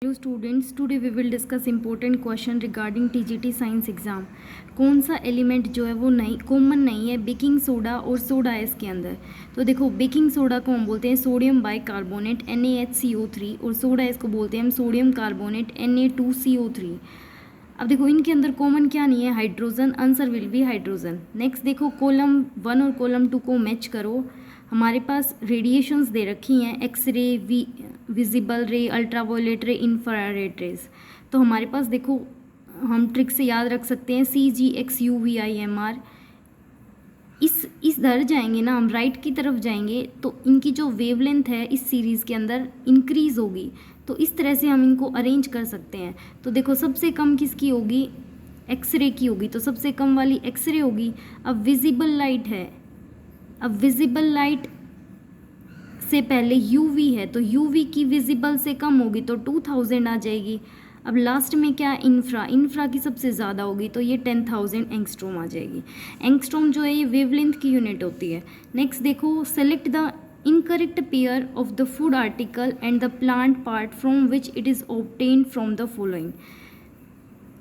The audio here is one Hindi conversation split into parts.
Hello students, today we will discuss important question regarding TGT science exam. कौन सा एलिमेंट जो है वो नहीं कॉमन नहीं है बेकिंग सोडा और सोडा है इसके अंदर। तो देखो, बेकिंग सोडा को हम बोलते हैं सोडियम बाइकार्बोनेट NaHCO3 और सोडा इसको बोलते हैं हम सोडियम कार्बोनेट Na2CO3। अब देखो, इनके अंदर कॉमन क्या नहीं है, hydrogen. Answer will B hydrogen. Next देखो, कॉलम 1 और कॉलम 2 को मैच करो। हमारे पास रेडिएशंस दे रखी हैं, एक्सरे, विजिबल रे, अल्ट्रावायलेट रे, इंफ्रारेड रेज। तो हमारे पास देखो, हम ट्रिक से याद रख सकते हैं CGX UVIMR। इस दर जाएंगे ना, हम राइट की तरफ जाएंगे तो इनकी जो वेवलेंथ है इस सीरीज़ के अंदर इंक्रीज़ होगी। तो इस तरह से हम इनको अरेंज कर सकते हैं। तो देखो, सबसे कम किसकी होगी, एक्सरे की होगी, तो सबसे कम वाली एक्सरे होगी। अब विजिबल लाइट है, अब विजिबल लाइट से पहले यूवी है, तो यूवी की विजिबल से कम होगी तो 2000 आ जाएगी। अब लास्ट में क्या, इंफ्रा की सबसे ज़्यादा होगी तो ये 10,000 एंगस्ट्रोम आ जाएगी। एंगस्ट्रोम जो है ये वेवलेंथ की यूनिट होती है। नेक्स्ट देखो, select the incorrect pair of the food article and the plant part from which it is obtained from the following.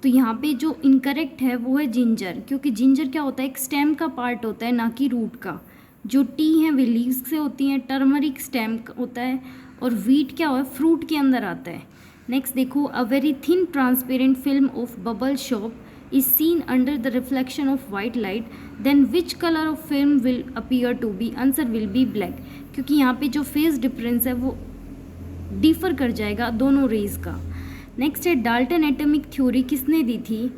तो यहाँ पे जो इनकरेक्ट है वो है जिंजर, क्योंकि जिंजर क्या होता है, एक स्टेम का पार्ट होता है, ना कि रूट का। जो टी हैं वे लीव्स से होती हैं, टर्मरिक स्टेम होता है, और वीट क्या है, फ्रूट के अंदर आता है। नेक्स्ट देखो, a very thin transparent film of bubble soap is seen under the reflection of white light, then which colour of film will appear to be, answer will be black. क्योंकि यहाँ पे जो फेज डिफरेंस है वो डिफर कर जाएगा दोनों रेज का। नेक्स्ट है, डाल्टन एटॉमिक थ्योरी किसने दी थी,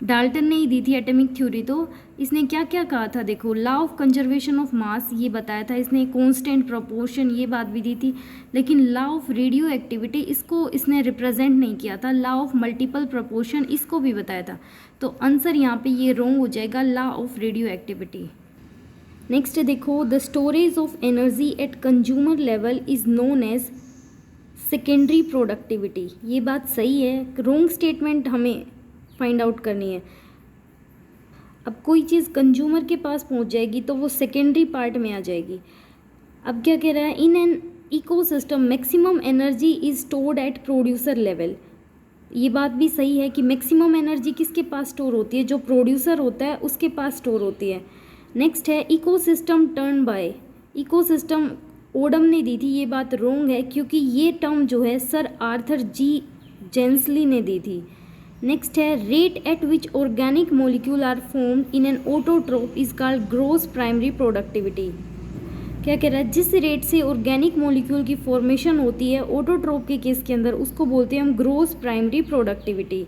डाल्टन ने ही दी थी एटॉमिक थ्योरी। तो इसने क्या क्या कहा था, देखो, law of conservation of mass ये बताया था इसने, कांस्टेंट प्रोपोर्शन ये बात भी दी थी, लेकिन लॉ ऑफ रेडियो एक्टिविटी इसको इसने रिप्रेजेंट नहीं किया था। लॉ ऑफ मल्टीपल प्रोपोर्शन इसको भी बताया था। तो आंसर यहाँ पे ये रॉन्ग हो जाएगा, law of radioactivity. Next देखो, the storage of energy at consumer level is known as secondary productivity. ये बात सही है, रॉन्ग स्टेटमेंट हमें फाइंड आउट करनी है। अब कोई चीज़ कंज्यूमर के पास पहुंच जाएगी तो वो सेकेंडरी पार्ट में आ जाएगी। अब क्या कह रहा है, in an ecosystem maximum energy is stored at producer level. ये बात भी सही है कि मैक्सिमम एनर्जी किसके पास स्टोर होती है, जो प्रोड्यूसर होता है उसके पास स्टोर होती है। नेक्स्ट है, ecosystem turn by, ecosystem Odum ने दी थी, ये बात रॉन्ग है क्योंकि ये टर्म जो है सर आर्थर जी जेंसली ने दी थी। नेक्स्ट है, rate at which organic molecule are formed in an autotroph is called gross primary productivity. क्या कह रहा है, जिस रेट से ऑर्गेनिक मोलिक्यूल की फॉर्मेशन होती है ऑटोट्रोप के केस के अंदर उसको बोलते हैं हम ग्रोस प्राइमरी प्रोडक्टिविटी।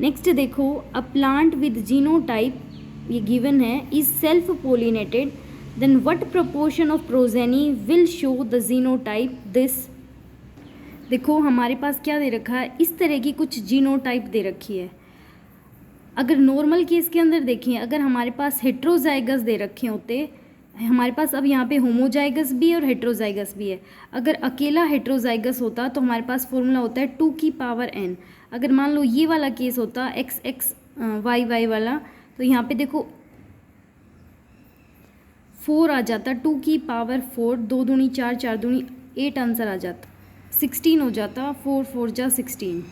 नेक्स्ट देखो, अ प्लांट विद जीनोटाइप ये गिवन है is self pollinated, then what proportion of progeny will show the genotype this. देखो, हमारे पास क्या दे रखा है, इस तरह की कुछ जीनोटाइप दे रखी है। अगर नॉर्मल केस के अंदर देखें, अगर हमारे पास हेट्रोजाइगस दे रखे होते, हमारे पास अब यहाँ पे होमोजाइगस भी है और हेट्रोजाइगस भी है। अगर अकेला हेट्रोजाइगस होता तो हमारे पास फॉर्मूला होता है 2 की पावर n। अगर मान लो ये वाला केस होता XXYY वाला, तो यहाँ पे देखो 4 आ जाता, 2 की पावर 4, 2 दूनी 4, 4 दूनी 8 आंसर आ जाता, 16 हो जाता, 4 4 जा 16।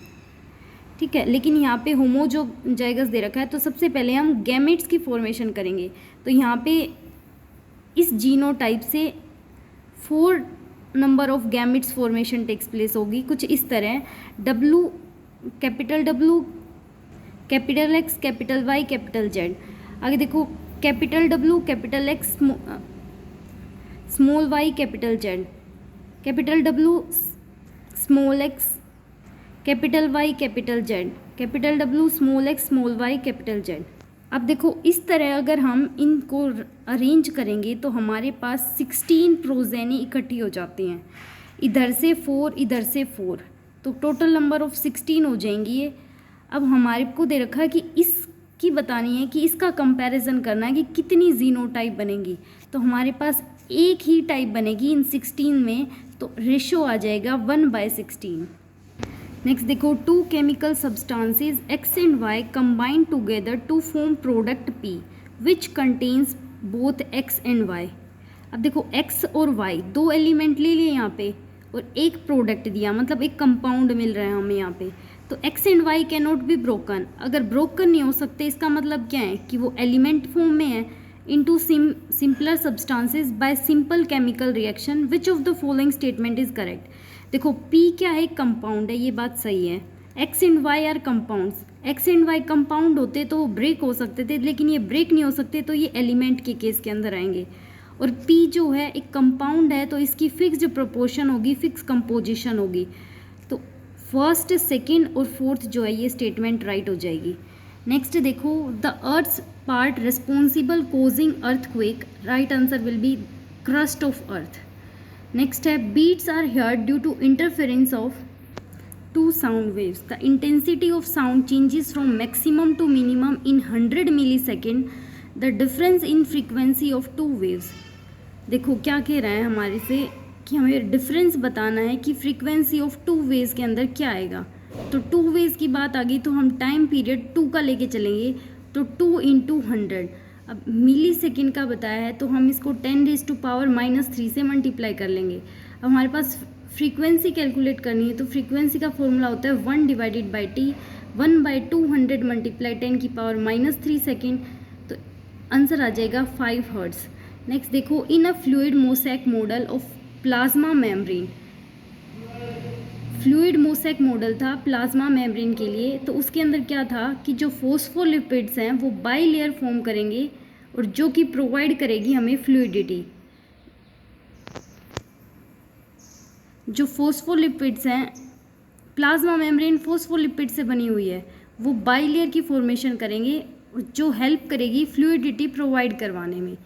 ठीक है, लेकिन यहाँ पे होमोजाइगस दे रखा है तो सबसे पहले हम गैमेट्स की फॉर्मेशन करेंगे। तो यहाँ पे इस जीनोटाइप से 4 number of gametes formation takes place होगी, कुछ इस तरह, W, capital W, capital X, capital Y, capital Z। आगे देखो, capital W, capital X, small y, capital Z, capital W, small x, capital Y, capital Z, capital W, small x, small y, capital Z। अब देखो, इस तरह अगर हम इनको अरेंज करेंगे तो हमारे पास 16 प्रोजेनी इकट्ठी हो जाती हैं, इधर से 4, इधर से 4, तो टोटल नंबर ऑफ 16 हो जाएंगी ये। अब हमारे को दे रखा है कि इसकी बतानी है कि इसका कंपैरिजन करना है कि कितनी जीनोटाइप बनेगी। तो हमारे पास एक ही टाइप बनेगी इन 16 में, तो रेशो आ जाएगा 1/16। नेक्स्ट देखो, 2 chemical substances X and Y combine together to form product P which contains both X and Y। अब देखो, X और Y दो एलिमेंट ले लिए यहाँ पे, और एक प्रोडक्ट दिया, मतलब एक कंपाउंड मिल रहा है हमें यहाँ पे। तो X and Y can not be broken, अगर ब्रोकन नहीं हो सकते इसका मतलब क्या है कि वो एलिमेंट फॉर्म में है into simpler substances by simple chemical reaction, which of the following statement is correct. देखो पी क्या है, कंपाउंड है, ये बात सही है। X and Y are compounds, X and Y compound होते तो ब्रेक हो सकते थे, लेकिन ये ब्रेक नहीं हो सकते, तो ये एलिमेंट के केस के अंदर आएंगे। और पी जो है एक कंपाउंड है, तो इसकी फिक्स्ड प्रोपोर्शन होगी, फिक्स कंपोजिशन होगी। तो फर्स्ट, सेकंड और फोर्थ जो है ये स्टेटमेंट राइट हो जाएगी। नेक्स्ट देखो, the earth's part responsible causing earthquake, right answer will be crust of earth. Next है, beats are heard due to interference of two sound waves. The intensity of sound changes from maximum to minimum in 100 millisecond. The difference in frequency of two waves. देखो क्या कह रहा है हमारे से कि हमें डिफरेंस बताना है कि फ्रीक्वेंसी ऑफ टू वेव्स के अंदर क्या आएगा। तो टू वेव्स की बात आ गई तो हम टाइम पीरियड 2 का लेके चलेंगे, तो 2 × 100। अब मिली सेकेंड का बताया है तो हम इसको 10⁻³ से मल्टीप्लाई कर लेंगे। अब हमारे पास फ्रीक्वेंसी कैलकुलेट करनी है, तो फ्रीक्वेंसी का फॉर्मूला होता है 1/T, 1/200 मल्टीप्लाई 10⁻³ सेकेंड, तो आंसर आ जाएगा 5 हर्ट्ज़। नेक्स्ट देखो, in a fluid mosaic model of plasma membrane, fluid mosaic model था प्लाज्मा मेम्ब्रेन के लिए, तो उसके अंदर क्या था कि जो फोस्फोलिपिड्स हैं वो बाई लेयर फॉर्म करेंगे और जो कि प्रोवाइड करेगी हमें फ्लूइडिटी। जो फोस्फोलिपिड्स हैं, प्लाज्मा मेम्ब्रेन फोस्फोलिपिड से बनी हुई है, वो बाई लेयर की फॉर्मेशन करेंगे जो हेल्प करेगी फ्लूइडिटी प्रोवाइड करवाने में।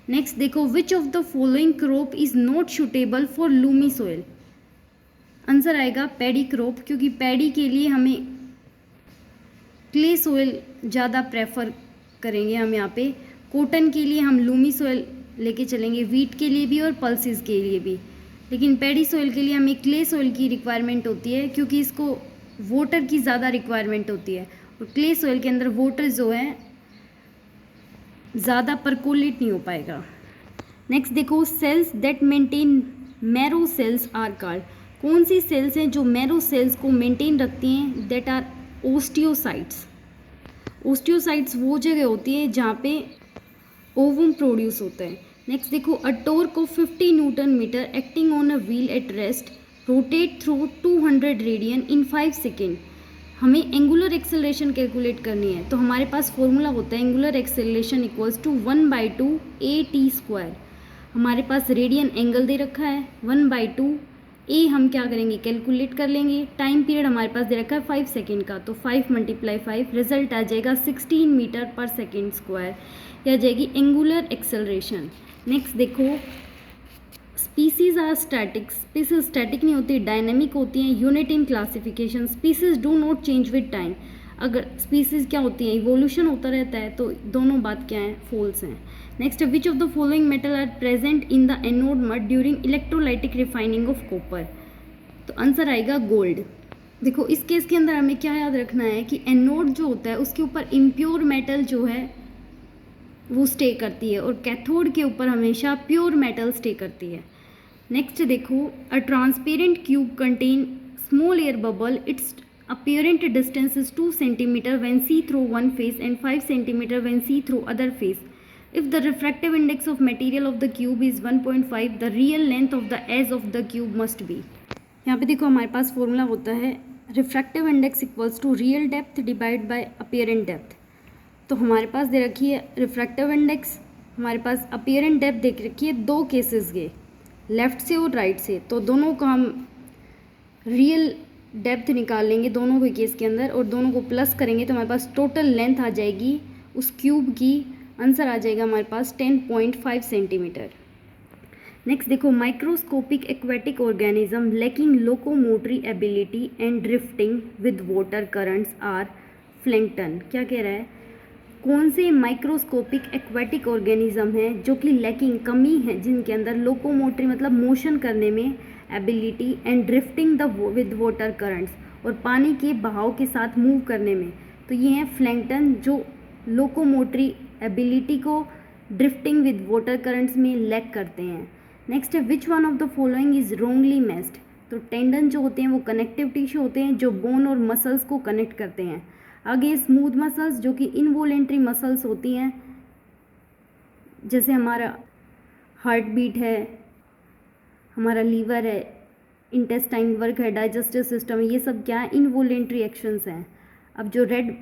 नेक्स्ट देखो, which of the following crop is not suitable for Lumi soil, answer आएगा पैडी क्रॉप, क्योंकि पैडी के लिए हमें क्ले सोइल ज़्यादा प्रेफर करेंगे हम यहाँ पे। कॉटन के लिए हम लूमी सोइल लेके चलेंगे, वीट के लिए भी और पल्सेस के लिए भी। लेकिन पैडी सोइल के लिए हमें क्ले सोइल की रिक्वायरमेंट होती है, क्योंकि इसको वाटर की ज़्यादा रिक्वायरमेंट होती है, और क्ले सोइल के अंदर वाटर जो है ज़्यादा परकोलेट नहीं हो पाएगा। नेक्स्ट देखो, cells that maintain marrow cells are called, कौन सी सेल्स हैं जो मैरो सेल्स को मेंटेन रखती हैं, दैट आर ओस्टियोसाइट्स। ओस्टियोसाइट्स वो जगह होती है जहाँ पे ओवम प्रोड्यूस होता है। नेक्स्ट देखो, a torque of 50 newton metre acting on a wheel at rest rotate through 200 radian in 5 second. हमें एंगुलर एक्सेलरेशन कैलकुलेट करनी है, तो हमारे पास फॉर्मूला होता है angular acceleration equals to 1/2 AT²। हमारे पास रेडियन एंगल दे रखा है, 1/2 ए हम क्या करेंगे कैलकुलेट कर लेंगे। टाइम पीरियड हमारे पास दे रखा है 5 सेकेंड का, तो 5 × 5 रिजल्ट आ जाएगा 16 मीटर पर सेकेंड स्क्वायर, यह आ जाएगी एंगुलर एक्सेलरेशन। नेक्स्ट देखो, species are static, species static नहीं होती, डायनेमिक होती हैं। Unit in classification, species do not change with time, अगर स्पीसीज क्या होती हैं इवोल्यूशन होता रहता है, तो दोनों बात क्या है फॉल्स हैं। Next, which of the following metal are present in the anode mud during electrolytic refining of copper, तो आंसर आएगा गोल्ड। देखो इस केस के अंदर हमें क्या याद रखना है कि एनोड जो होता है उसके ऊपर इम्प्योर मेटल जो है वो स्टे करती है, और कैथोड के ऊपर हमेशा प्योर मेटल स्टे करती है। नेक्स्ट देखो, a transparent cube contain small air bubble, it's apparent distance is 2 cm when see through one face and 5 cm when see through other face. If the refractive index of material of the cube is 1.5, the real length of the edge of the cube must be. यहाँ पे देखो हमारे पास फॉर्मूला होता है refractive index equals to real depth divide by apparent depth. तो हमारे पास दे रखी है रिफ्रैक्टिव इंडेक्स, हमारे पास अपीयरेंट डेप्थ दे रखी है, दो केसेस के लेफ्ट से और राइट से, तो दोनों का हम रियल डेप्थ निकाल लेंगे दोनों के केस के अंदर, और दोनों को प्लस करेंगे तो हमारे पास टोटल लेंथ आ जाएगी उस क्यूब की, आंसर आ जाएगा हमारे पास 10.5 सेंटीमीटर। नेक्स्ट देखो, microscopic aquatic organism lacking locomotory ability and drifting with water currents are plankton. क्या कह रहा है, कौन से माइक्रोस्कोपिक एक्वेटिक ऑर्गेनिज्म हैं जो कि लैकिंग कमी है, जिनके अंदर लोकोमोटरी मतलब मोशन करने में ability and drifting the with water currents, और पानी के बहाव के साथ मूव करने में, तो ये हैं प्लैंकटन जो लोकोमोटरी एबिलिटी को ड्रिफ्टिंग विद वाटर करंट्स में लैक करते हैं। नेक्स्ट है, विच one of the following is wrongly matched, तो टेंडन जो होते हैं वो कनेक्टिव टिश्यू होते हैं जो बोन और मसल्स को कनेक्ट करते हैं। आगे स्मूथ मसल्स जो कि इनवोलेंट्री मसल्स होती हैं, जैसे हमारा हार्ट बीट है, हमारा लीवर है, इंटेस्टाइन वर्क है, डाइजेस्टिव सिस्टम, ये सब क्या है, इनवोलेंट्री एक्शंस हैं। अब जो रेड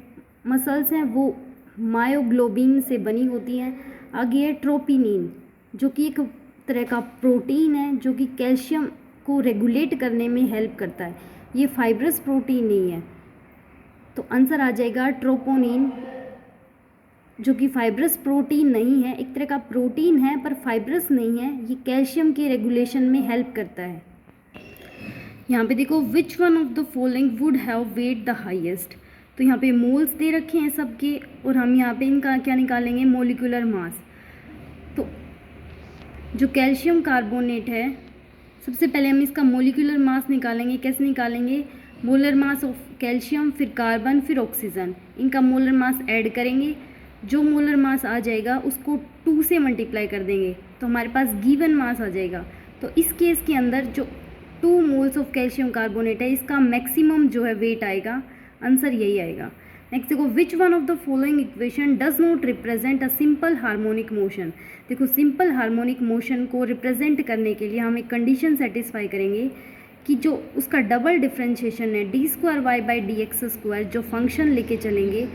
मसल्स हैं वो मायोग्लोबिन से बनी होती हैं। आगे है ट्रोपिनिन जो कि एक तरह का प्रोटीन है जो कि कैल्शियम को रेगुलेट करने में हेल्प करता है। ये फाइब्रस प्रोटीन नहीं है, तो आंसर आ जाएगा ट्रोपोनिन, जो कि फाइब्रस प्रोटीन नहीं है, एक तरह का प्रोटीन है पर फाइब्रस नहीं है। ये कैल्शियम के रेगुलेशन में हेल्प करता है। यहाँ पे देखो which one of the following would have weight the highest, तो यहाँ पे मोल्स दे रखे हैं सबके और हम यहाँ पे इनका क्या निकालेंगे, मोलिकुलर मास। तो जो कैल्शियम कार्बोनेट है, सबसे पहले हम इसका मोलिकुलर मास निकालेंगे। कैसे निकालेंगे, मोलर मास ऑफ कैल्शियम, फिर कार्बन, फिर ऑक्सीजन, इनका मोलर मास ऐड करेंगे। जो मोलर मास आ जाएगा उसको 2 से मल्टीप्लाई कर देंगे तो हमारे पास गिवन मास आ जाएगा। तो इस केस के अंदर जो 2 मोल्स ऑफ कैल्शियम कार्बोनेट है इसका मैक्सिमम जो है वेट आएगा, आंसर यही आएगा। नेक्स्ट देखो which one of the following equation does not represent a simple harmonic motion. देखो सिंपल हार्मोनिक मोशन को रिप्रेजेंट करने के लिए हम एक कंडीशन सेटिस्फाई करेंगे कि जो उसका डबल डिफ्रेंशिएशन है d2y/dx², जो फंक्शन लेके चलेंगे,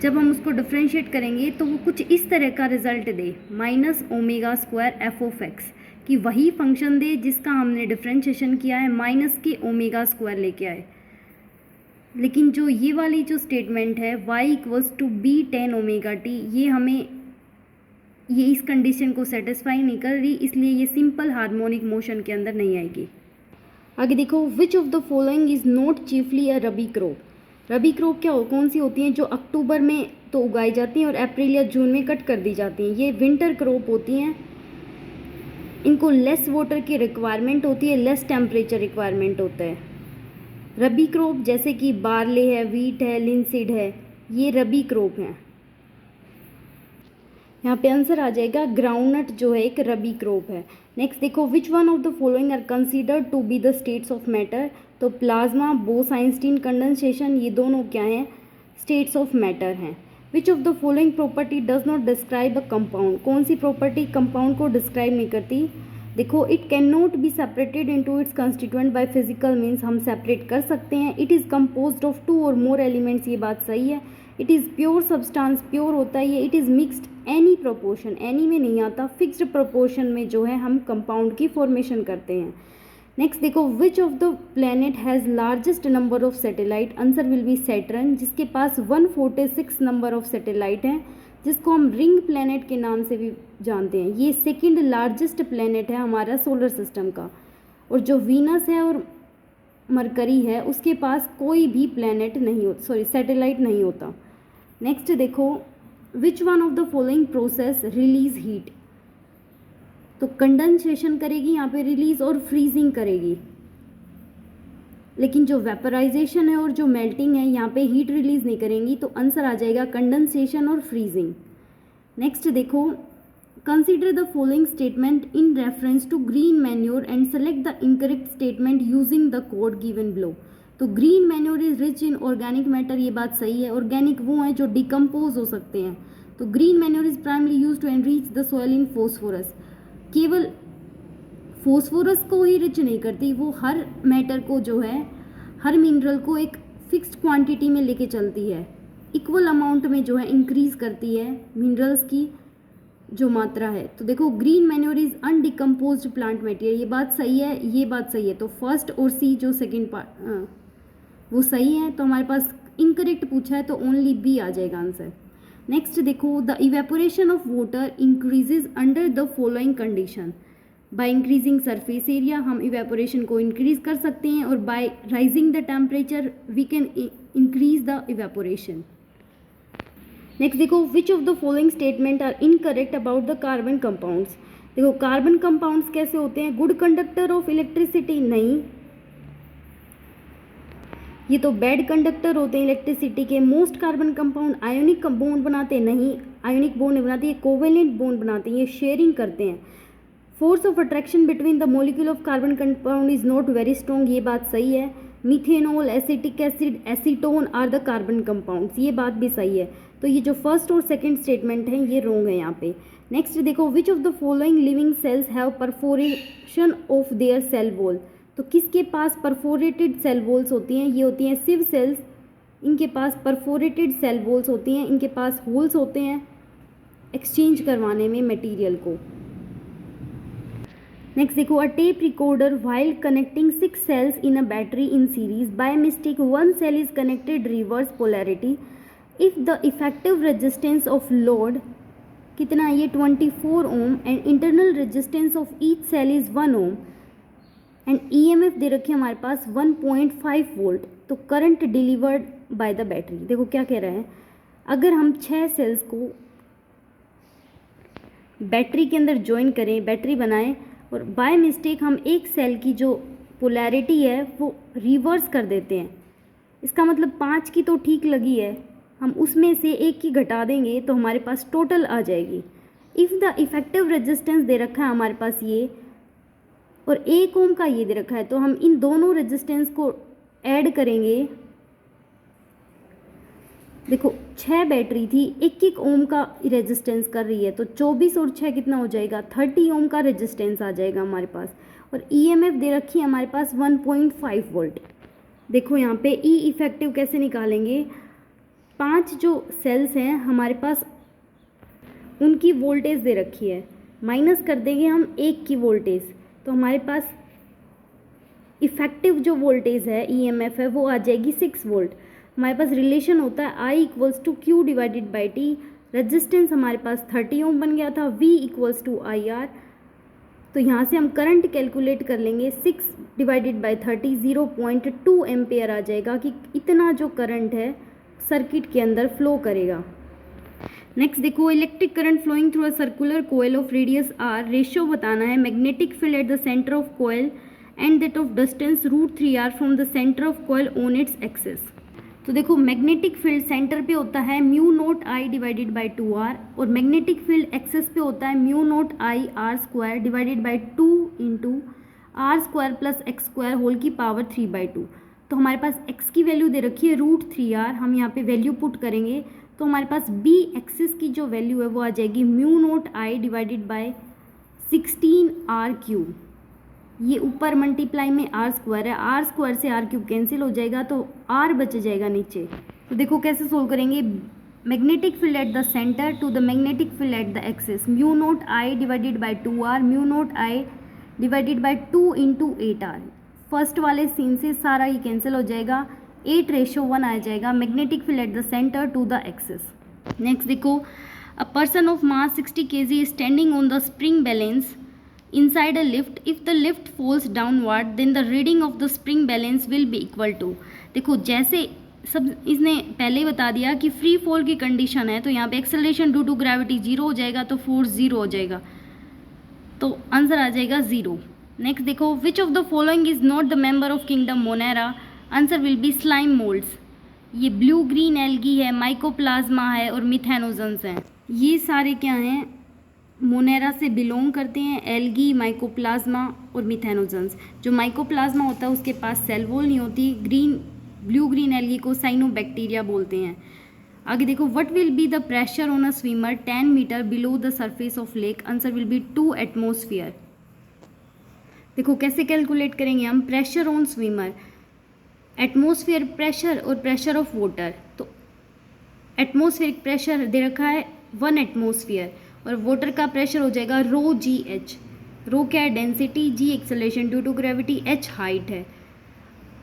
जब हम उसको डिफ्रेंशिएट करेंगे तो वो कुछ इस तरह का रिजल्ट दे -ω² f(x), कि वही फंक्शन दे जिसका हमने डिफ्रेंशिएशन किया है -के ω² लेके आए। लेकिन जो ये वाली जो स्टेटमेंट है y = b tan ωt, ये हमें ये इस कंडीशन को सेटिस्फाई नहीं कर रही, इसलिए ये सिंपल हार्मोनिक मोशन के अंदर नहीं आएगी। आगे देखो which of the following is not chiefly a rabi crop. Rabi crop क्या कौन सी होती हैं, जो अक्टूबर में तो उगाई जाती हैं और अप्रैल या जून में कट कर दी जाती हैं। ये विंटर क्रॉप होती हैं, इनको लेस वाटर की रिक्वायरमेंट होती है, लेस टेम्परेचर रिक्वायरमेंट होता है। रबी क्रॉप जैसे कि बार्ले है, वीट है, लिनसीड है, ये रबी क्रॉप हैं। यहाँ पे आंसर आ जाएगा ग्राउंडनट जो है एक रबी क्रॉप है। नेक्स्ट देखो which one of the following are considered to be the states of matter. तो प्लाज्मा, बोस-आइंस्टीन कंडेंसेशन, ये दोनों क्या हैं, स्टेट्स ऑफ मैटर हैं। Which of the following property does not describe a compound. कौन सी प्रॉपर्टी कंपाउंड को डिस्क्राइब नहीं करती। देखो it can not be separated into its constituent by physical means, हम सेपरेट कर सकते हैं। इट इज़ कंपोज्ड ऑफ 2 और मोर एलिमेंट्स, ये बात सही है। It is pure substance, pure होता है ये। It is mixed any proportion, any में नहीं आता, फिक्स्ड प्रोपोर्शन में जो है हम कंपाउंड की फॉर्मेशन करते हैं। नेक्स्ट देखो which of the planet has largest number of satellite. Answer will B Saturn, जिसके पास 146 नंबर ऑफ सैटेलाइट हैं, जिसको हम रिंग प्लैनेट के नाम से भी जानते हैं। ये सेकंड लार्जेस्ट प्लैनेट है हमारा सोलर सिस्टम का। और जो वीनस है और मरकरी है उसके पास कोई भी प्लैनेट नहीं होता, सॉरी सैटेलाइट नहीं होता। नेक्स्ट देखो which one of the following process release heat. तो कंडेंसेशन करेगी यहाँ पे रिलीज, और फ्रीजिंग करेगी। लेकिन जो वेपराइजेशन है और जो मेल्टिंग है यहाँ पे हीट रिलीज नहीं करेंगी, तो आंसर आ जाएगा कंडेंसेशन और फ्रीजिंग। नेक्स्ट देखो consider the following statement in reference to green manure and select the incorrect statement using the code given below. तो green manure is rich in organic matter, ये बात सही है। ऑर्गेनिक वो हैं जो डिकम्पोज हो सकते हैं। तो green manure is primarily use to enrich the soil in phosphorus. केवल फॉस्फोरस को ही रिच नहीं करती, वो हर मैटर को जो है, हर मिनरल को एक फिक्स्ड क्वांटिटी में लेके चलती है, इक्वल अमाउंट में जो है इंक्रीज करती है मिनरल्स की जो मात्रा है। तो देखो green manure is undecomposed plant material, ये बात सही है, ये बात सही है। तो फर्स्ट और सी जो सेकेंड पार्ट वो सही है। तो हमारे पास इनकरेक्ट पूछा है तो ओनली बी आ जाएगा आंसर। नेक्स्ट देखो the evaporation of water increases under the following condition. By increasing surface area हम इवेपोरेशन को इंक्रीज कर सकते हैं, और by raising the temperature we can increase the evaporation. Next देखो which of the following statement are incorrect about the carbon compounds. देखो कार्बन कंपाउंड्स कैसे होते हैं, गुड कंडक्टर ऑफ इलेक्ट्रिसिटी, नहीं, ये तो बैड कंडक्टर होते हैं इलेक्ट्रिसिटी के। Most carbon compound ionic bond बनाते हैं, नहीं, आयोनिक बॉन्ड नहीं बनाते, ये कोवेलेंट बॉन्ड बनाते हैं, ये शेयरिंग करते हैं। Force of attraction between the molecule of carbon compound is not very strong, ये बात सही है। Methanol, acetic acid, acetone are the carbon compounds, ये बात भी सही है। तो ये जो फर्स्ट और सेकंड स्टेटमेंट है ये रॉन्ग है यहाँ पे। नेक्स्ट देखो, which of the following living cells have perforation of their cell wall, तो किसके पास परफोरेटेड सेल वॉल्स होती हैं, ये होती हैं सिव सेल्स। इनके पास परफोरेटेड सेल वॉल्स होती हैं, इनके पास होल्स होते हैं एक्सचेंज करवाने में मटेरियल को। नेक्स्ट देखो, a tape recorder while connecting 6 cells in a battery in series by mistake 1 cell is connected reverse polarity if the effective resistance of load कितना है, ये 24 ohm and internal resistance of each cell is 1 ohm and EMF दे रखी है हमारे पास 1.5 वोल्ट। तो current delivered by the battery, देखो क्या कह रहा है, अगर हम 6 सेल्स को बैटरी के अंदर ज्वाइन करें, बैटरी बनाएं और बाय मिस्टेक हम एक सेल की जो पोलैरिटी है वो रिवर्स कर देते हैं, इसका मतलब 5 की तो ठीक लगी है, हम उसमें से एक की घटा देंगे तो हमारे पास टोटल आ जाएगी। इफ़ द इफेक्टिव रेजिस्टेंस दे रखा है हमारे पास ये और 1 ओम का ये दे रखा है, तो हम इन दोनों रेजिस्टेंस को ऐड करेंगे। देखो 6 बैटरी थी, 1 ओम का रेजिस्टेंस कर रही है, तो 24 और 6 कितना हो जाएगा, 30 ओम का रेजिस्टेंस आ जाएगा हमारे पास। और ईएमएफ दे रखी है हमारे पास 1.5 वोल्ट। देखो यहाँ पे ई इफेक्टिव कैसे निकालेंगे, 5 जो सेल्स हैं हमारे पास उनकी वोल्टेज दे रखी है, माइनस कर देंगे हम 1 की वोल्टेज, तो हमारे पास इफेक्टिव जो वोल्टेज है ईएमएफ है वो आ जाएगी 6 वोल्ट। हमारे पास रिलेशन होता है I equals to Q divided by T, resistance हमारे पास 30 ओम बन गया था, V equals to I R. तो यहाँ से हम करंट कैलकुलेट कर लेंगे, 6 डिवाइडेड बाई 30 0.2 एम्पेयर आ जाएगा कि इतना जो करंट है सर्किट के अंदर फ्लो करेगा। नेक्स्ट देखो, electric current flowing through a circular coil of radius R, ratio बताना है magnetic field at the centre of coil and that of distance √3r from the centre of coil on its axis. तो देखो मैग्नेटिक फील्ड सेंटर पे होता है μ0I डिवाइडेड बाई 2r और मैग्नेटिक फील्ड एक्सेस पे होता है μ0I r² divided by 2 into r² plus x² whole की पावर 3/2। तो हमारे पास x की वैल्यू दे रखी है √3r, हम यहाँ पे वैल्यू पुट करेंगे तो हमारे पास b एक्सिस की जो वैल्यू है वो आ जाएगी μ0I डिवाइडेड बाई 16r³। ये ऊपर मल्टीप्लाई में r² है, r² से r³ कैंसिल हो जाएगा तो r बच जाएगा नीचे। तो देखो कैसे सोल्व करेंगे, magnetic field at the centre to the magnetic field at the axis, μ0I divided by 2r, μ0I divided by 2 into 8r। First वाले सीन से सारा ये कैंसिल हो जाएगा, 8:1 आ जाएगा magnetic field at the centre to the axis. Next देखो, a person of mass 60 kg standing on the spring balance inside a lift, if the lift falls downward then the reading of the spring balance will be equal to। देखो जैसे सब इसने पहले ही बता दिया कि फ्री फॉल की कंडीशन है, तो यहाँ पे एक्सेलरेशन ड्यू टू ग्रेविटी 0 हो जाएगा तो फोर्स 0 हो जाएगा, तो आंसर आ जाएगा 0। नेक्स्ट देखो, which of the following is not the member of kingdom Monera, answer will B slime moulds. ये ब्लू ग्रीन एल्गी है, माइकोप्लाज्मा है और मिथेनोजन्स हैं, ये सारे क्या हैं, मोनेरा से बिलोंग करते हैं, एल्गी, माइकोप्लाज्मा और मिथेनोजन्स। जो माइकोप्लाज्मा होता है उसके पास सेल वॉल नहीं होती, ब्लू ग्रीन एल्गी को साइनोबैक्टीरिया बोलते हैं। आगे देखो, what will be the pressure on a swimmer 10 metre below the surface of lake, answer will be 2 atmosphere. देखो कैसे कैलकुलेट करेंगे हम, pressure on swimmer, atmosphere pressure और प्रेशर ऑफ वाटर। तो एटमोसफियरिक प्रेशर दे रखा है 1 एटमोसफियर और वाटर का प्रेशर हो जाएगा ρgh। रो क्या है, density, g acceleration due to gravity, h height है।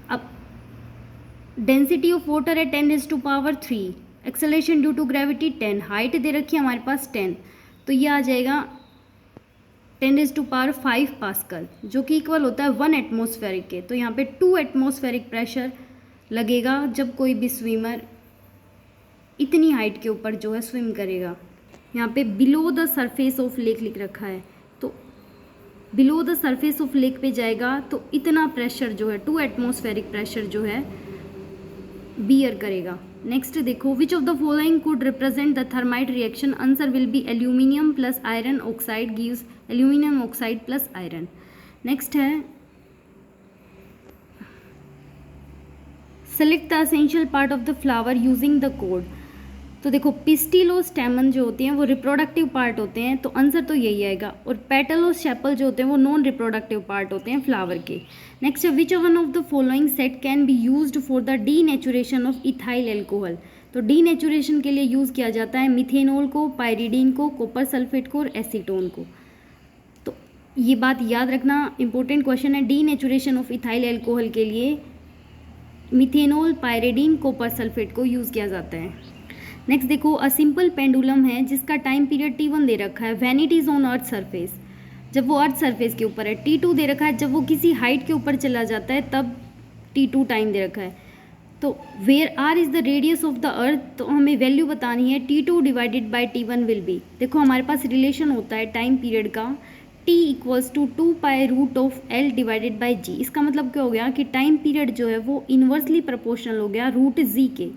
अब डेंसिटी ऑफ वाटर है 10⁻3, acceleration due to gravity 10, height दे रखी है हमारे पास 10, तो ये आ जाएगा 10⁵ पास्कल, जो कि इक्वल होता है 1 एटमोसफेरिक के। तो यहाँ पे 2 एटमोसफेरिक प्रेशर लगेगा जब कोई भी स्विमर इतनी हाइट के ऊपर जो है स्विम करेगा। यहाँ पे below the surface of lake लिख रखा है, तो below the surface of lake पे जाएगा तो इतना प्रेशर जो है 2 एटमोसफेरिक प्रेशर जो है बियर करेगा। नेक्स्ट देखो, which of the following could represent the thermite reaction, answer will be aluminium plus iron oxide gives aluminium oxide plus iron. Next है select the essential part of the flower using the code. तो देखो पिस्टिल और स्टेमन जो होते हैं वो रिप्रोडक्टिव पार्ट होते हैं, तो आंसर तो यही आएगा। और पेटल और सेपल जो होते हैं वो नॉन रिप्रोडक्टिव पार्ट होते हैं फ्लावर के। नेक्स्ट है विच one of the following set can be used for the denaturation of ethyl alcohol. तो डीनेचुरेशन के लिए यूज़ किया जाता है मिथेनॉल को, पायरिडीन को, कॉपर सल्फेट को और एसीटोन को। तो ये बात याद रखना, इंपॉर्टेंट क्वेश्चन है। डीनेचुरेशन ऑफ इथाइल एल्कोहल के लिए मिथेनॉल, पायरिडीन, कॉपर सल्फेट को यूज़ किया जाता है। नेक्स्ट देखो अ सिंपल पेंडुलम है जिसका टाइम पीरियड T1 दे रखा है when it is on earth surface, जब वो अर्थ सरफेस के ऊपर है। T2 दे रखा है जब वो किसी हाइट के ऊपर चला जाता है तब T2 टाइम दे रखा है। तो where are is the radius of the earth, तो हमें वैल्यू बतानी है T2 divided by T1 will be. देखो हमारे पास रिलेशन होता है टाइम पीरियड का T equals to 2π√L divided by G। इसका मतलब क्या हो गया कि टाइम पीरियड जो है वो इन्वर्सली प्रोपोर्शनल हो गया √G के।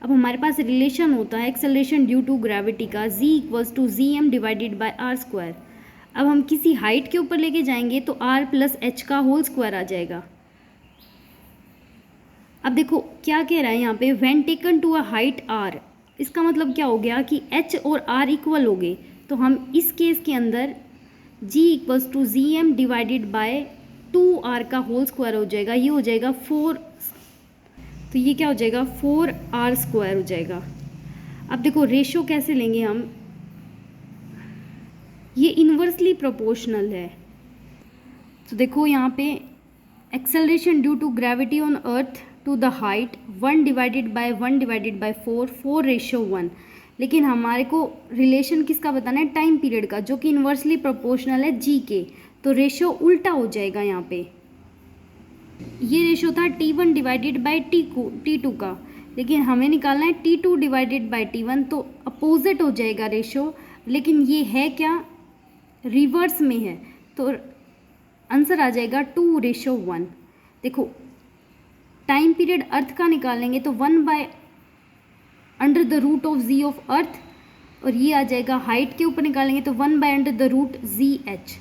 अब हमारे पास रिलेशन होता है एक्सेलरेशन ड्यू टू ग्रेविटी का G equals to Gm divided by R square. अब हम किसी हाइट के ऊपर लेके जाएंगे तो R प्लस H का होल स्क्वायर आ जाएगा। अब देखो क्या कह रहा है यहाँ पे when taken to a height R, इसका मतलब क्या हो गया कि H और R इक्वल हो गए। तो हम इस केस के अंदर G equals to Gm divided by 2R का होल स्क्वायर हो जाएगा। ये हो जाएगा 4, तो ये क्या हो जाएगा 4R स्क्वायर हो जाएगा। अब देखो रेशो कैसे लेंगे हम, ये इन्वर्सली प्रोपोर्शनल है। तो देखो यहाँ पे acceleration due to gravity on earth to the height 1 divided by 1 divided by 4, 4:1। लेकिन हमारे को रिलेशन किसका बताना है, टाइम पीरियड का, जो कि इन्वर्सली प्रोपोर्शनल है G के। तो रेशो उल्टा हो जाएगा यहाँ पे। ये रेशो था T1 डिवाइडेड बाई T2 का, लेकिन हमें निकालना है T2 डिवाइडेड बाई T1, तो अपोजिट हो जाएगा रेशो। लेकिन ये है क्या, रिवर्स में है, तो आंसर आ जाएगा 2:1। देखो टाइम पीरियड अर्थ का निकालेंगे तो 1/√G ऑफ अर्थ, और ये आ जाएगा हाइट के ऊपर निकालेंगे तो 1/√ZH।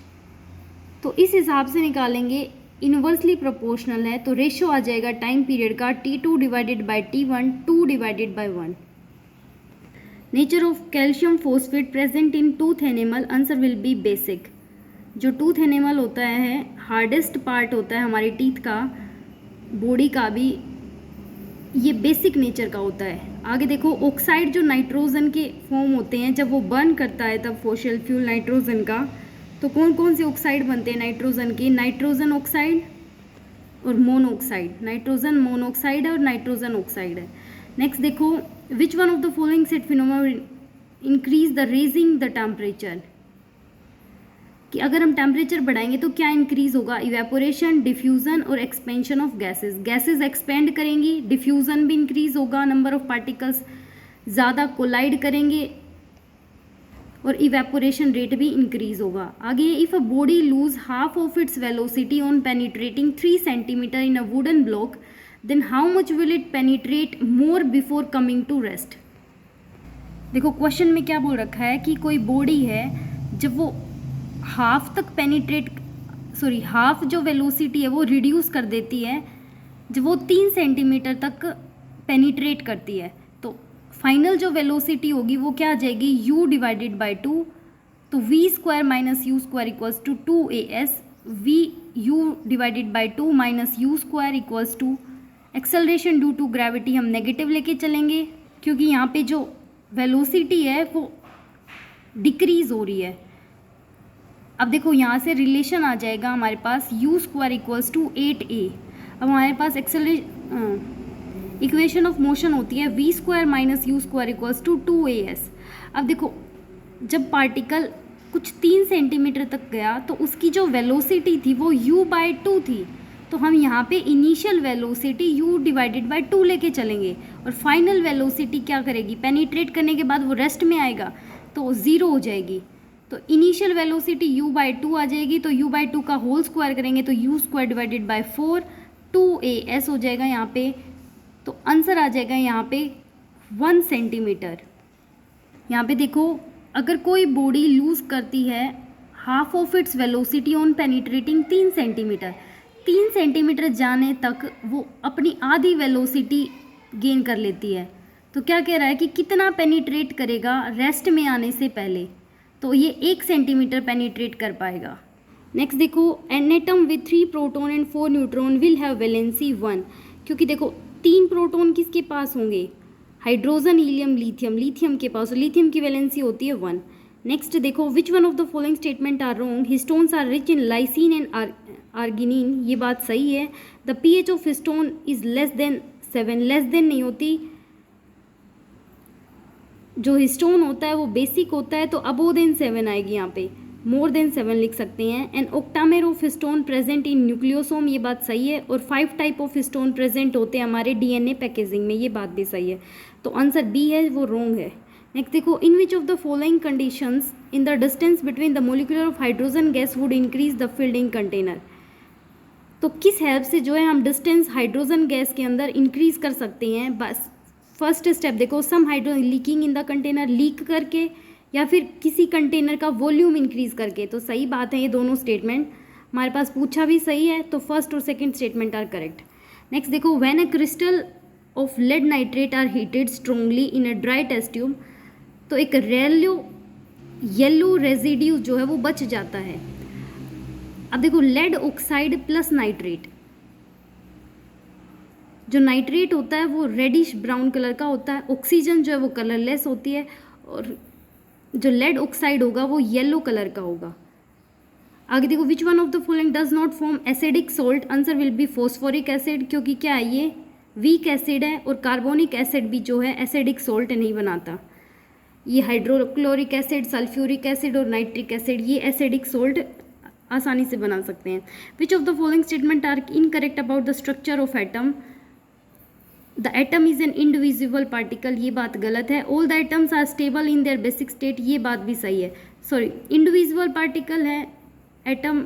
तो इस हिसाब से निकालेंगे, इन्वर्सली प्रोपोर्शनल है, तो रेशो आ जाएगा टाइम पीरियड का T2 divided by T1, 2 divided by 1। Nature of calcium phosphate present in tooth animal, answer will B basic. जो टूथ एनिमल होता है हार्डेस्ट पार्ट होता है हमारी टीथ का, बॉडी का भी, ये बेसिक नेचर का होता है। आगे देखो ऑक्साइड जो नाइट्रोजन के फॉर्म होते हैं जब वो बर्न करता है तब फॉसिल फ्यूल नाइट्रोजन का, तो कौन कौन से ऑक्साइड बनते हैं नाइट्रोजन के, नाइट्रोजन ऑक्साइड और मोनोऑक्साइड। नाइट्रोजन मोनोऑक्साइड है और नाइट्रोजन ऑक्साइड है। नेक्स्ट देखो which one of the following set phenomena increase the raising the temperature, कि अगर हम टेम्परेचर बढ़ाएंगे तो क्या इंक्रीज होगा, इवेपोरेशन, डिफ्यूजन और expansion of gases. Gases expand करेंगी, डिफ्यूजन भी इंक्रीज होगा, नंबर ऑफ पार्टिकल्स ज़्यादा कोलाइड करेंगे और इवेपोरेशन रेट भी इंक्रीज होगा। आगे if a body lose half of its velocity on penetrating 3 centimetre in a wooden block, then how much will it penetrate more before coming to rest. देखो क्वेश्चन में क्या बोल रखा है कि कोई बॉडी है जब वो हाफ जो वेलोसिटी है वो रिड्यूस कर देती है, जब वो 3 सेंटीमीटर तक पेनिट्रेट करती है, तो फाइनल जो वेलोसिटी होगी वो क्या आ जाएगी, u डिवाइडेड बाई 2। तो v square minus u square equals to 2as, u divided by 2 minus u square equals to acceleration due to gravity हम नेगेटिव लेके चलेंगे, क्योंकि यहाँ पे जो वेलोसिटी है वो डिक्रीज हो रही है। अब देखो यहाँ से रिलेशन आ जाएगा हमारे पास u square equals to 8a। अब हमारे पास इक्वेशन ऑफ मोशन होती है v square minus u square equals to 2as। अब देखो जब पार्टिकल कुछ 3 सेंटीमीटर तक गया तो उसकी जो वेलोसिटी थी वो u/2 थी, तो हम यहाँ पे initial velocity u divided by 2 लेके चलेंगे और फाइनल वेलोसिटी क्या करेगी, पेनिट्रेट करने के बाद वो रेस्ट में आएगा तो 0 हो जाएगी। तो इनिशियल वेलोसिटी u/2 आ जाएगी, तो u/2 का होल स्क्वायर करेंगे तो u square divided by 4 2as हो जाएगा यहाँ पे। तो आंसर आ जाएगा यहाँ पे 1 सेंटीमीटर। यहाँ पे देखो अगर कोई बॉडी लूज करती है half of its velocity on penetrating 3 centimetre. 3 centimetre जाने तक वो अपनी आधी वेलोसिटी गेन कर लेती है। तो क्या कह रहा है कि कितना पेनिट्रेट करेगा रेस्ट में आने से पहले, तो ये 1 सेंटीमीटर पेनिट्रेट कर पाएगा। नेक्स्ट देखो, an atom with 3 proton and 4 neutron will have valency 1, क्योंकि देखो 3 प्रोटॉन किसके पास होंगे, हाइड्रोजन, हीलियम, लिथियम, लिथियम के पास, लिथियम की वैलेंसी होती है 1। नेक्स्ट देखो, which one of the following statement are wrong, histones are rich in lysine and arginine, ये बात सही है। The pH of histone is less than 7, less than नहीं होती, जो हिस्टोन होता है वो बेसिक होता है तो अबोव देन 7 आएगी, यहाँ पे मोर देन 7 लिख सकते हैं। And octamer of histone present in nucleosome, ये बात सही है। और 5 टाइप ऑफ हिस्टोन प्रेजेंट होते हैं हमारे डीएनए पैकेजिंग में, ये बात भी सही है। तो आंसर बी है वो रॉन्ग है। नेक्स्ट देखो, in which of the following conditions in the distance between the molecular of hydrogen gas would increase the filling container, तो किस हेल्प से जो है हम डिस्टेंस हाइड्रोजन गैस के अंदर इंक्रीज कर सकते हैं। बस फर्स्ट स्टेप देखो, some hydrogen leaking in the container, leak करके या फिर किसी कंटेनर का वॉल्यूम इंक्रीज करके। तो सही बात है, ये दोनों स्टेटमेंट हमारे पास पूछा भी सही है, तो फर्स्ट और second statement are correct. Next देखो, when a crystal of lead nitrate are heated strongly in a dry test tube, तो एक येलो रेजिड्यू जो है वो बच जाता है। अब देखो, लेड ऑक्साइड प्लस नाइट्रेट, जो नाइट्रेट होता है वो रेडिश ब्राउन कलर का होता है, ऑक्सीजन जो है वो कलरलेस होती है, और जो लेड ऑक्साइड होगा वो येलो कलर का होगा। आगे देखो, which one of the following does not form acidic salt, answer will B phosphoric acid, क्योंकि क्या है ये वीक एसिड है, और कार्बोनिक एसिड भी जो है एसिडिक सॉल्ट नहीं बनाता। ये हाइड्रोक्लोरिक एसिड, सल्फ्यूरिक एसिड और नाइट्रिक एसिड ये एसिडिक सॉल्ट आसानी से बना सकते हैं। Which of the following statement are incorrect about the structure of atom, the atom is an individual particle, ये बात गलत है। All the atoms are stable in their basic state, ये बात भी सही है। सॉरी, इंडिविजुअल पार्टिकल है एटम,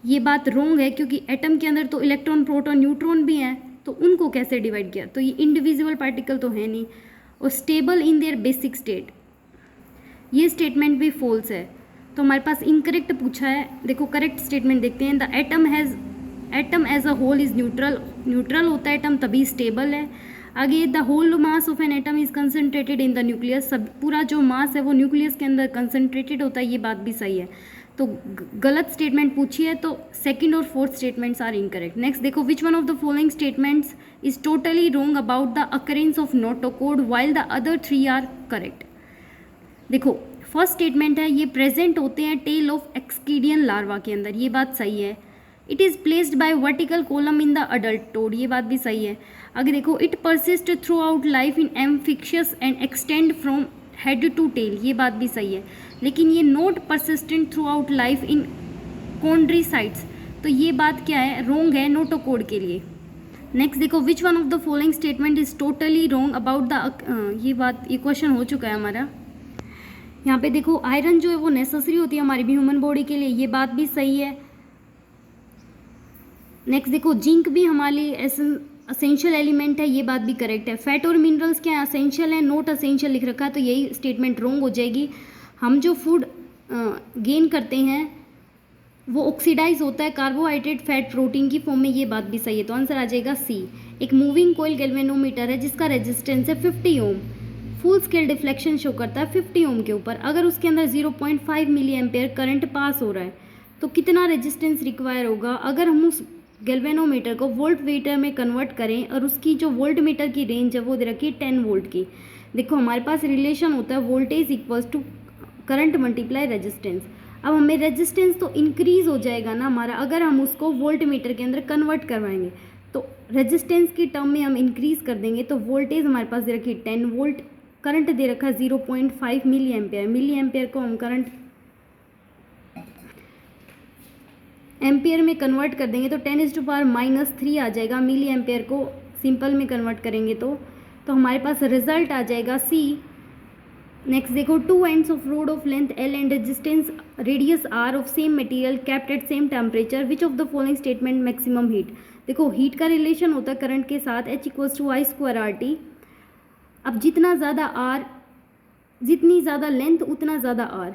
ये बात रॉन्ग है, क्योंकि एटम के अंदर तो इलेक्ट्रॉन, प्रोटॉन, न्यूट्रॉन भी हैं, तो उनको कैसे डिवाइड किया, तो ये इंडिविजुअल पार्टिकल तो है नहीं। और stable in their basic state, ये स्टेटमेंट भी फॉल्स है, तो हमारे पास इनकरेक्ट पूछा है। देखो करेक्ट स्टेटमेंट देखते हैं, the atom as a whole is neutral, neutral होता है एटम तभी स्टेबल है। आगे, the whole mass of an atom is concentrated in the nucleus, सब पूरा जो मास है वो न्यूक्लियस के अंदर कंसनट्रेटेड होता है, ये बात भी सही है। तो गलत स्टेटमेंट पूछी है, तो सेकंड और fourth statements are incorrect. Next देखो, which one of the following statements is totally wrong about the occurrence of notochord while the other 3 are correct. देखो फर्स्ट स्टेटमेंट है ये प्रेजेंट होते हैं टेल ऑफ एक्सकीडियन लार्वा के अंदर, ये बात सही है। It is placed by vertical column in the adult toad, ये बात भी सही है। आगे देखो, it persist throughout life in amphioxus and extend from head to tail, ये बात भी सही है। लेकिन ये not persistent throughout life in chondrichthyes, तो ये बात क्या है, रॉन्ग है नोटोकोड के लिए। नेक्स्ट देखो, which one of the following statement is totally wrong about the, ये क्वेश्चन हो चुका है हमारा। यहाँ पे देखो, आयरन जो है वो नेसेसरी होती है हमारी भी ह्यूमन बॉडी के लिए, ये बात भी सही है। नेक्स्ट देखो, जिंक भी हमारे लिए असेंशियल एलिमेंट है, ये बात भी करेक्ट है। फैट और मिनरल्स क्या है, असेंशियल है, नॉट असेंशियल लिख रखा है, तो यही स्टेटमेंट रॉन्ग हो जाएगी। हम जो फूड गेन करते हैं वो ऑक्सीडाइज होता है कार्बोहाइड्रेट, फैट, प्रोटीन की फॉर्म में, ये बात भी सही है, तो आंसर आ जाएगा सी। एक मूविंग कोयल गैल्वेनोमीटर है जिसका रेजिस्टेंस है 50 ओम, फुल स्केल डिफ्लेक्शन शो करता है 50 ओम के ऊपर। अगर उसके अंदर 0.5 मिली एम्पेयर करंट पास हो रहा है तो कितना रेजिस्टेंस रिक्वायर होगा। अगर हम उस गैल्वेनोमीटर को वोल्ट मीटर में कन्वर्ट करें और उसकी जो वोल्ट मीटर की रेंज है वो दे रखी है 10 वोल्ट की। देखो हमारे पास रिलेशन होता है voltage equals to current multiply resistance. अब हमें रेजिस्टेंस तो इंक्रीज हो जाएगा ना हमारा, अगर हम उसको वोल्ट मीटर के अंदर कन्वर्ट करवाएंगे तो रेजिस्टेंस की टर्म में हम इंक्रीज कर देंगे। तो वोल्टेज हमारे पास दे रखी है 10 वोल्ट, करंट दे रखा है 0.5 मिली एम्पेयर। मिली एम्पेयर को हम करंट एम्पेयर में कन्वर्ट कर देंगे तो 10⁻³ आ जाएगा। मिली एम्पेयर को सिंपल में कन्वर्ट करेंगे तो हमारे पास रिजल्ट आ जाएगा सी। नेक्स्ट देखो, 2 ends of road of length L and resistance radius R of same material kept at same temperature, which of the following statement maximum heat. देखो हीट का रिलेशन होता है करंट के साथ, H=I²RT। अब जितना ज़्यादा R, जितनी ज़्यादा लेंथ उतना ज़्यादा R,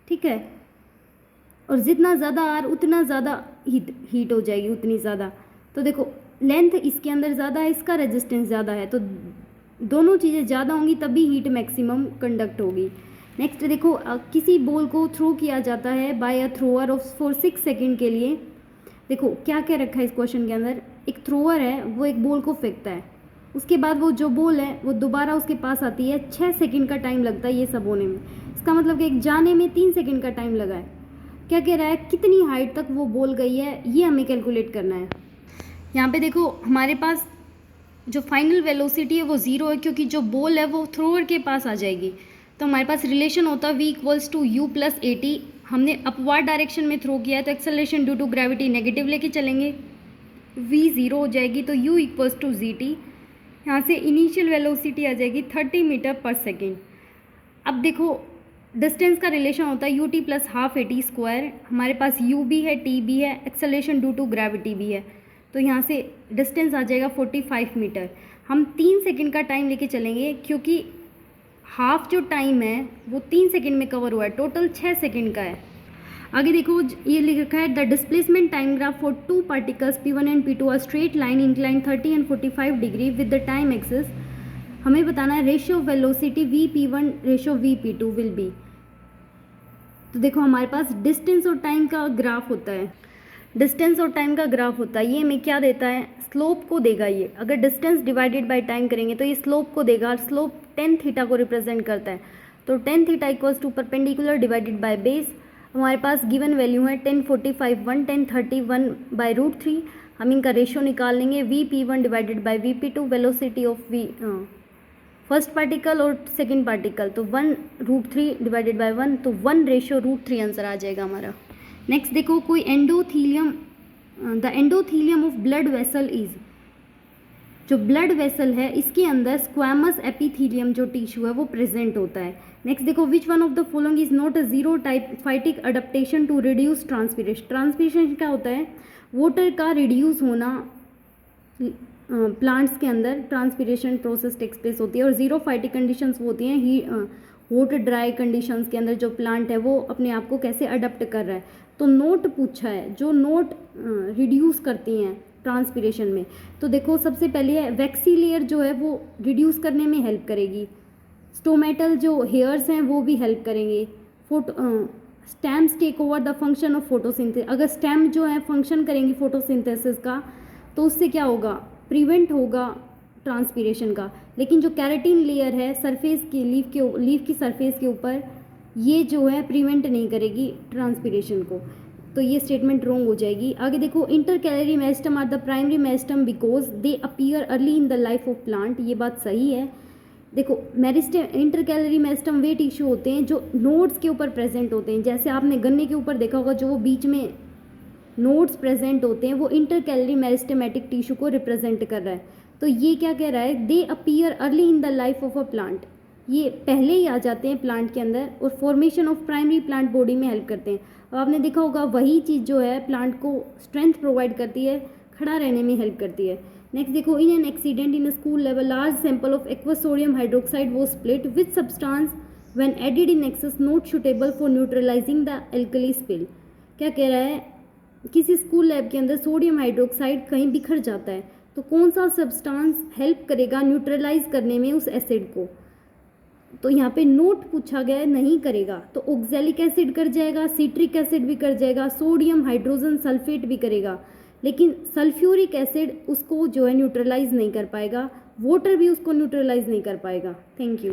ठीक है। और जितना ज़्यादा आर उतना ज़्यादा हीट हो जाएगी, उतनी ज़्यादा। तो देखो लेंथ इसके अंदर ज़्यादा है, इसका रेजिस्टेंस ज़्यादा है, तो दोनों चीज़ें ज़्यादा होंगी तभी हीट मैक्सिमम कंडक्ट होगी। नेक्स्ट देखो किसी बॉल को थ्रो किया जाता है by a thrower of for 6 second के लिए। देखो क्या क्या रखा है इस क्वेश्चन के अंदर, एक थ्रोअर है वो एक बॉल को फेंकता है, उसके बाद वो जो बॉल है वो दोबारा उसके पास आती है, 6 सेकेंड का टाइम लगता है ये सब होने में। इसका मतलब कि एक जाने में 3 सेकेंड का टाइम लगा है। क्या कह रहा है, कितनी हाइट तक वो बॉल गई है ये हमें कैलकुलेट करना है। यहाँ पे देखो हमारे पास जो फाइनल वेलोसिटी है वो 0 है, क्योंकि जो बॉल है वो थ्रोअर के पास आ जाएगी। तो हमारे पास रिलेशन होता है v = u + at। हमने अपवर्ड डायरेक्शन में थ्रो किया है तो acceleration due to gravity negative लेके चलेंगे, v 0 हो जाएगी तो u = gt। यहाँ से इनिशियल वेलोसिटी आ जाएगी 30 मीटर पर सेकेंड। अब देखो डिस्टेंस का रिलेशन होता है ut + ½ at²। हमारे पास u भी है, t भी है, एक्सेलरेशन ड्यू टू ग्रेविटी भी है, तो यहाँ से डिस्टेंस आ जाएगा 45 मीटर। हम 3 सेकेंड का टाइम लेके चलेंगे, क्योंकि हाफ जो टाइम है वो 3 सेकेंड में कवर हुआ है, टोटल 6 सेकेंड का है। आगे देखो ये लिख रखा है the displacement time graph for 2 particles P1 and P2 are straight line inclined 30 and 45 degree with the time axis. हमें बताना है ratio of velocity Vp1 ratio Vp2 will be. तो देखो हमारे पास डिस्टेंस और टाइम का ग्राफ होता है, डिस्टेंस और टाइम का ग्राफ होता है। ये हमें क्या देता है, स्लोप को देगा। ये अगर डिस्टेंस डिवाइडेड बाय टाइम करेंगे तो ये स्लोप को देगा, स्लोप tan थीटा को रिप्रेजेंट करता है। तो tan theta = perpendicular divided by base. हमारे पास गिवन वैल्यू है tan 45 1, tan 30 1/√3। हम इनका रेशियो निकाल लेंगे, Vp1 divided by Vp2, velocity of first particle और सेकेंड पार्टिकल, तो 1√3 डिवाइडेड बाय 1, तो 1:√3 आंसर आ जाएगा हमारा। नेक्स्ट देखो कोई endothelium, the endothelium of blood vessel is, जो ब्लड वेसल है इसके अंदर स्क्वैमस एपिथीलियम जो टिश्यू है वो प्रेजेंट होता है। नेक्स्ट देखो which one of the following is not a xerophytic adaptation to reduce transpiration. Transpiration क्या होता है, वाटर का रिड्यूस होना प्लांट्स के अंदर ट्रांसपिरेशन प्रोसेस टेक्स प्लेस होती है, और जीरो फाइटिक कंडीशंस वो होती हैं हॉट ड्राई कंडीशंस के अंदर जो प्लांट है वो अपने आप को कैसे अडप्ट कर रहा है। तो नोट पूछा है जो नोट रिड्यूस करती हैं ट्रांसपिरेशन में। तो देखो सबसे पहले है वैक्सी लेयर जो है वो रिड्यूस करने में हेल्प करेगी, स्टोमेटल जो हेयर्स हैं वो भी हेल्प करेंगे, stems take over the function of photosynthesis. अगर स्टेम जो है फंक्शन करेंगी फोटोसिंथेसिस का तो उससे क्या होगा, प्रिवेंट होगा ट्रांसपिरेशन का। लेकिन जो कैरेटिन लेयर है सरफेस की लीफ की सरफेस के ऊपर, ये जो है प्रिवेंट नहीं करेगी ट्रांसपिरेशन को, तो ये स्टेटमेंट रॉन्ग हो जाएगी। आगे देखो intercalary meristem are the primary meristem because they appear early in the life of plant, ये बात सही है। देखो मेरिस्टम इंटर कैलरी मेरिस्टम वे टिश्यू होते हैं जो नोड्स के ऊपर प्रेजेंट होते हैं, जैसे आपने गन्ने के ऊपर देखा होगा जो वो बीच में नोड्स प्रेजेंट होते हैं वो इंटर कैलरी मेरिस्टेमेटिक टिश्यू को रिप्रेजेंट कर रहा है। तो ये क्या कह रहा है, दे appear early in the life of a plant, ये पहले ही आ जाते हैं प्लांट के अंदर और formation of primary plant body में हेल्प करते हैं। अब आपने देखा होगा वही चीज़ जो है प्लांट को स्ट्रेंथ प्रोवाइड करती है, खड़ा रहने में हेल्प करती है। नेक्स्ट देखो in an accident in school level large sample of aqueous sodium hydroxide वो split with substance when added in excess not suitable for neutralising the alkali spill. क्या कह रहा है, किसी स्कूल लैब के अंदर सोडियम हाइड्रोक्साइड कहीं बिखर जाता है तो कौन सा सब्सटेंस हेल्प करेगा न्यूट्रलाइज करने में उस एसिड को। तो यहाँ पे नोट पूछा गया है नहीं करेगा, तो ऑक्सैलिक एसिड कर जाएगा, सिट्रिक एसिड भी कर जाएगा, सोडियम हाइड्रोजन सल्फेट भी करेगा, लेकिन सल्फ्यूरिक एसिड उसको जो है न्यूट्रलाइज नहीं कर पाएगा, वाटर भी उसको न्यूट्रलाइज नहीं कर पाएगा। Thank you.